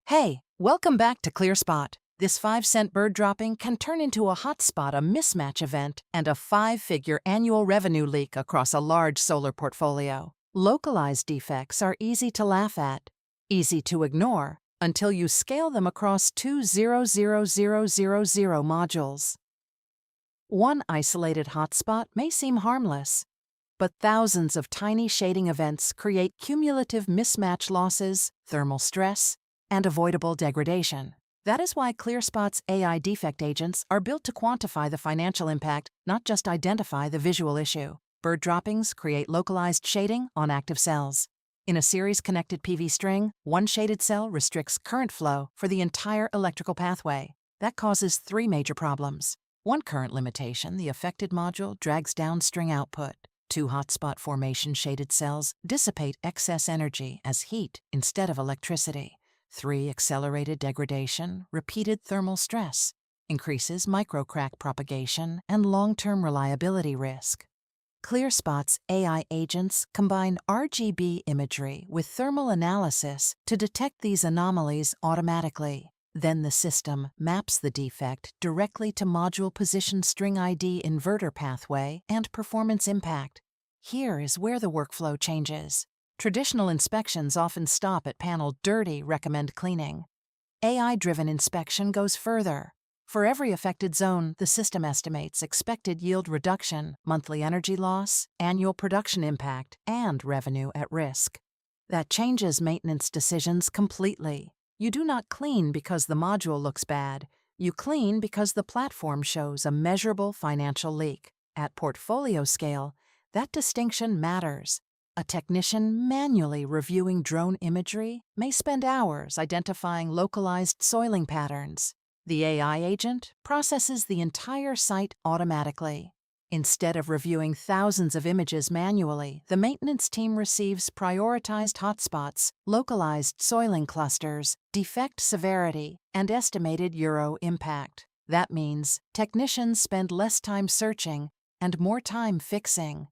Hey, welcome back to ClearSpot. This 5-cent bird dropping can turn into a hotspot, a mismatch event, and a 5-figure annual revenue leak across a large solar portfolio. Localized defects are easy to laugh at, easy to ignore, until you scale them across two 00000 modules. One isolated hotspot may seem harmless, but thousands of tiny shading events create cumulative mismatch losses, thermal stress, and avoidable degradation. That is why ClearSpot's AI defect agents are built to quantify the financial impact, not just identify the visual issue. Bird droppings create localized shading on active cells. In a series-connected PV string, one shaded cell restricts current flow for the entire electrical pathway. That causes 3 major problems. One current limitation: the affected module drags down string output. 2 hotspot formation shaded cells dissipate excess energy as heat instead of electricity. 3 accelerated degradation, repeated thermal stress, increases microcrack propagation and long-term reliability risk. ClearSpot's AI agents combine RGB imagery with thermal analysis to detect these anomalies automatically. Then the system maps the defect directly to module position, string ID, inverter pathway, and performance impact. Here is where the workflow changes. Traditional inspections often stop at panel dirty, recommend cleaning. AI-driven inspection goes further. For every affected zone, the system estimates expected yield reduction, monthly energy loss, annual production impact, and revenue at risk. That changes maintenance decisions completely. You do not clean because the module looks bad. You clean because the platform shows a measurable financial leak. At portfolio scale, that distinction matters. A technician manually reviewing drone imagery may spend hours identifying localized soiling patterns. The AI agent processes the entire site automatically. Instead of reviewing thousands of images manually, the maintenance team receives prioritized hotspots, localized soiling clusters, defect severity, and estimated euro impact. That means technicians spend less time searching and more time fixing.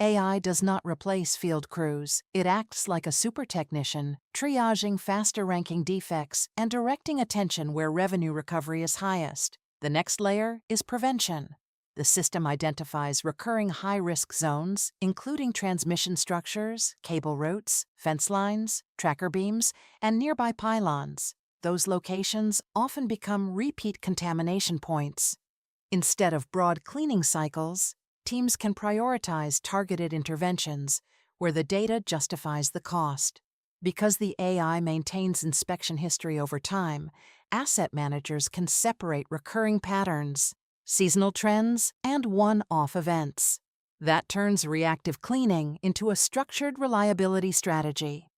AI does not replace field crews. It acts like a super technician, triaging faster-ranking defects and directing attention where revenue recovery is highest. The next layer is prevention. The system identifies recurring high-risk zones, including transmission structures, cable routes, fence lines, tracker beams, and nearby pylons. Those locations often become repeat contamination points. Instead of broad cleaning cycles, teams can prioritize targeted interventions where the data justifies the cost. Because the AI maintains inspection history over time, asset managers can separate recurring patterns, seasonal trends, and one-off events. That turns reactive cleaning into a structured reliability strategy.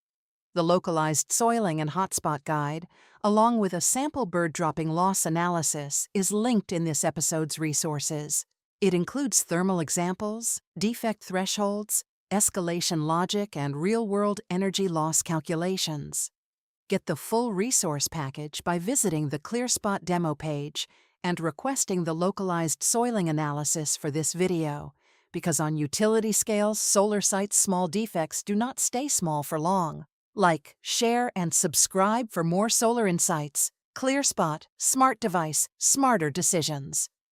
The localized soiling and hotspot guide, along with a sample bird dropping loss analysis, is linked in this episode's resources. It includes thermal examples, defect thresholds, escalation logic, and real-world energy loss calculations. Get the full resource package by visiting the ClearSpot demo page and requesting the localized soiling analysis for this video, because on utility scales, solar sites' small defects do not stay small for long. Like, share, and subscribe for more solar insights. ClearSpot, smart device, smarter decisions.